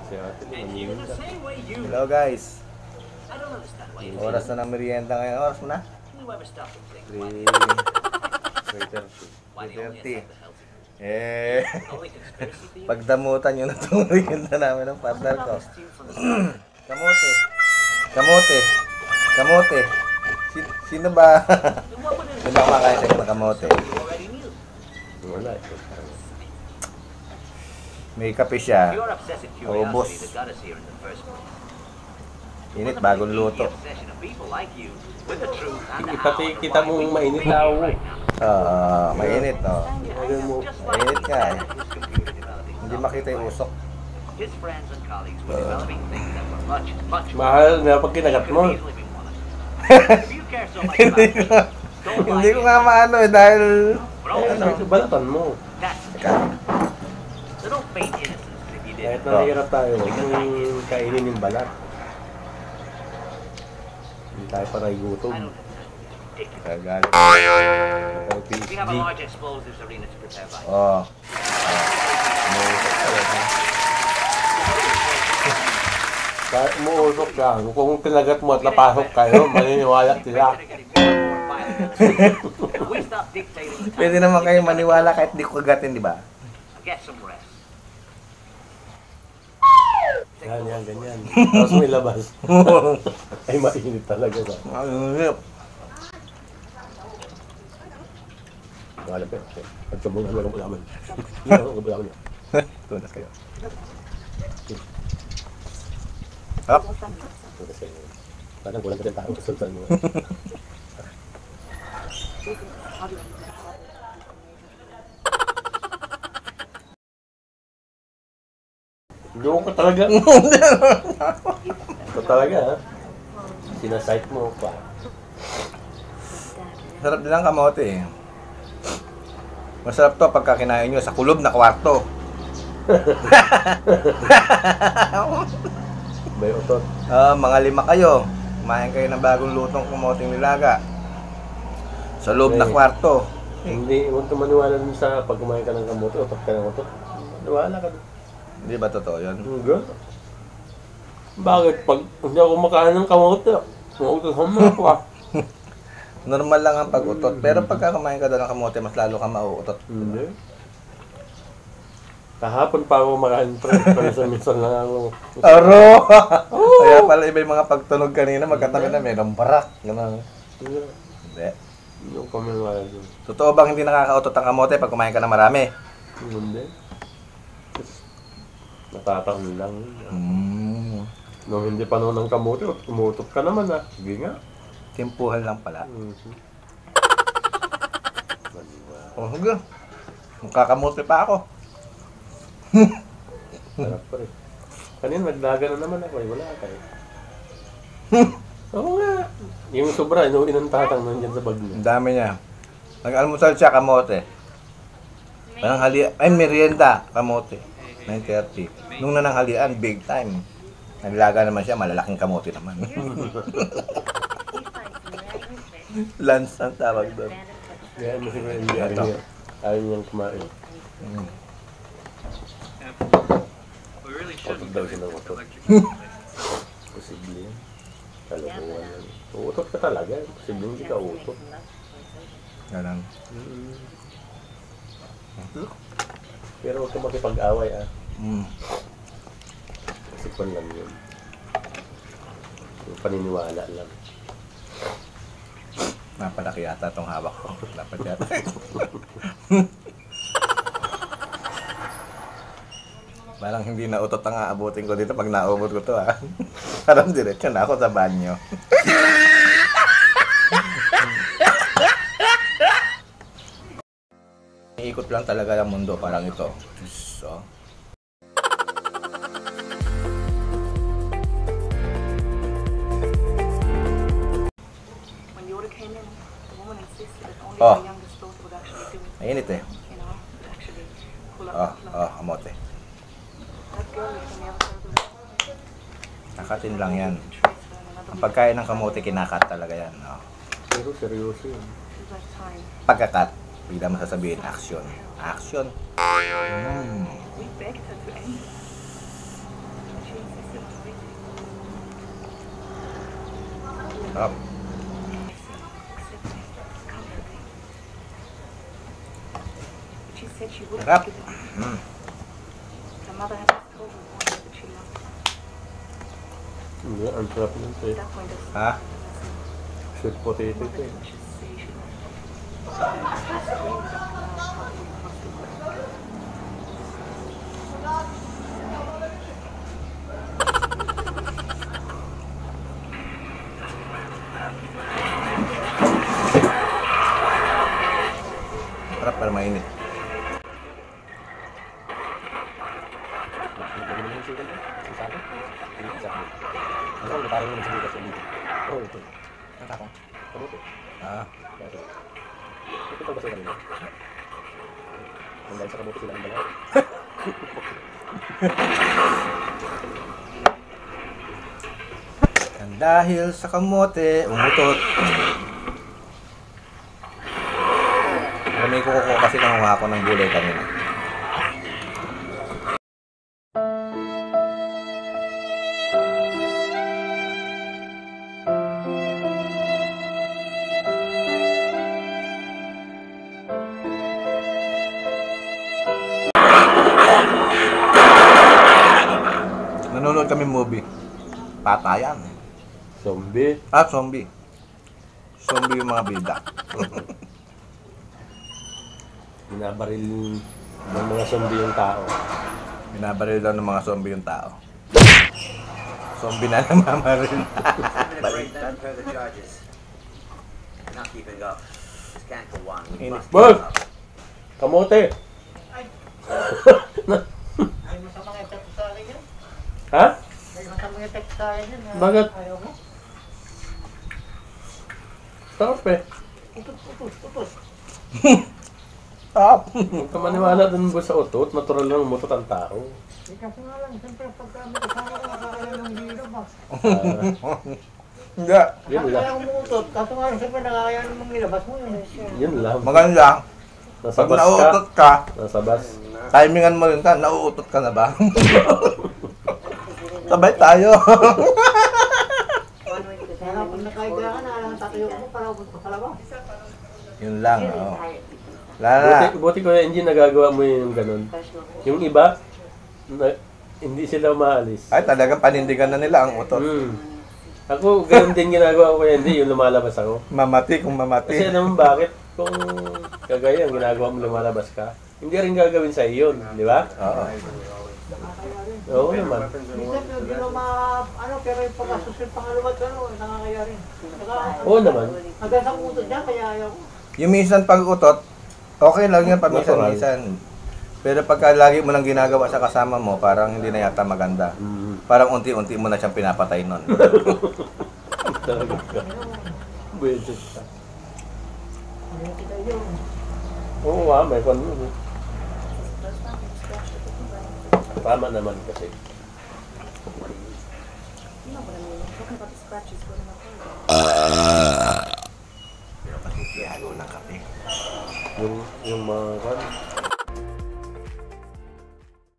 Hello guys. Oras na ng merienda ngayon. Oras mo na? 3:30. Pagdamutan nyo na itong merienda namin ng partner ko. Kamote. Kamote. Kamote. Sino ba? Sino ba kumakain sa ng kamote? Wala. May kape siya. Ubos. Init, bagong luto. Kita mo mainit tao. Mainit, oh. Mainit nga eh. Hindi makita yung usok. Mahal na pag kinagat mo. Hindi ko nga maano eh dahil balatan mo. Kahit nahihirap tayo, yung kainin yung balat. Hindi tayo para gutom. Kagalit. Kahit umuusok lang, kung kinagat mo at napasok kayo, maniniwala sila. Pwede naman kayo maniwala kahit di ko kagatin, di ba? Yan, ganyan. Tapos may labas. Ay, mainit talaga ba? Ayun. Malapit. Pagkabungan lang ang ulaman. Yan ang ulaman niya. Tunas kayo. Hop. Tunas kayo. Parang kulang ka din tao. Sultan mo. Doon ka talaga. Ito talaga, ha? Sinasight mo pa. Sarap din ang kamote eh. Masarap to pagka kinain nyo sa kulob na kwarto. May utot. Mga 5 kayo. Kumain kayo ng bagong lutong kamoting nilaga. Sa loob na kwarto. Hindi, huwag ka maniwala dun sa pag kumain ka ng kamote, utot ka ng utot. Maniwala ka dun. Hindi ba totoo yun? Hindi. Bakit? Pag hindi ako makain ng kamote, mautotan mo ako ah. Normal lang ang pag-utot. Pero pagka kumain ka daw ng kamote, mas lalo ka mauutot. Hindi. Kahapon pa ako makain minsan lang ako. Aro! Kaya pala iba yung mga pagtunog kanina, magkatabi na mayroong barak. Ganun. Hindi. Hindi. Hindi ako maniwala dun. Totoo bang hindi nakakautot ang kamote pag kumain ka ng marami? Hindi. Natatang lang. Nung hindi pa noon ng kamote, umutot ka naman ah. Sige nga. Timpuhan lang pala. Hanggang. Magkakamote pa ako. Sarap pa rin. Kanina nagdaga na naman ako eh. Wala ka eh. Oo nga. Yung sobra, inuwi ng tatang nandiyan sa bag niya. Ang dami niya. Nag-almusal siya, kamote. Parang merienda, kamote. 9:30. Nung nananghalian, big time. Naglaga naman siya, malalaking kamote naman. Lunch ang tawag doon. Kaya mo siguro hindi ayaw niyang kumain. Utot daw siya ng utot. Posible yan. Kalabuhan lang. Uutot ka talaga. Posible hindi ka utot. Ganun. Pero huwag ka makipag-away ah. Kasi pan lang yun. Yung paniniwala lang. Napalaki yata itong hawak ko. Dapat yata. Parang hindi na utot ang aabutin ko dito pag naubot ko to ha. Parang diretso na ako sa banyo. Iikot lang talaga ang mundo parang ito. So, mainit eh. Kamote. Nakatin lang yan. Ang pagkain ng kamote, kinakat talaga yan. Pero seryoso yun. Pagkakat, bigla mo sasabihin, action. Action. Sarap. She said she wouldn't Sarap. give it. Mm. Her mother had told her once that she loved her. Hindi, ang sarap nito eh. At that point, I Ha? Sweet potato ito eh. should say she loved her. Sarap pero mainit. Ah, and dahil sa kamote, umutot. May kuko kasi nangunga ako ng gulay kanina. Nanonood kami movie. Patayan. Zombie. Ah, zombie. Zombie yung mga bida. Binabaril ng mga zombie yung tao. Binabaril daw ng mga zombie yung tao. Zombie na namamaril. Breakdown further charges. Not keeping up. This can't go on. We must Mark! keep up. Kamote! Ay, masamang effect sa akin yan. Ha? Ay, masamang effect sa akin yan. Bakit? Ayaw mo. Sarap eh. Utos. Stop! Huwag ka maniwala dun ba sa utot. Natural lang umutot ang tao. Eh, kasi nga lang, siyempre, pagka may kasama ko, nakakaya ng hilo ba? Hindi. Yun lang. Kaya umutot, kaso nga lang, siyempre, nakakaya namang nilabas mo yun. Yun lang. Maganda. Nasa Pag bus ka. nauutot ka, Nasa bus. timingan mo rin ka, nauutot ka na ba? Sabay tayo. Kaya pag nakaiga ka na, alang tatayo mo, para punta sa labas. Yun lang. Oh. Lala. Buti ko yung engine nagagawa mo yung ganun. Yung iba, hindi sila umaalis. Ay, talagang panindigan na nila ang utot. Ako, ganun din ginagawa ko hindi yung lumalabas ako. Mamati kung mamati. Kasi naman bakit kung kagaya ang ginagawa mo lumalabas ka, hindi rin gagawin sa iyo, di ba? Oo. Oo naman. Minsan, hindi mo pero yung pagkasusin pangalawat ka, nakakaya rin. Oo naman. Hanggang sa umutot niya, kaya ayaw ko. Yung minsan pag utot, okay lang yan paminsan-minsan. Pero pagka lagi mo nang ginagawa sa kasama mo, parang hindi na yata maganda. Parang unti-unti mo na siyang pinapatay nun. Talaga ka. Buwede ka. Hindi kita yun. Oo may kwan yun. Tama naman kasi. Talking about the scratches going on my heart. Lalo ng kape. Yung mga kwan,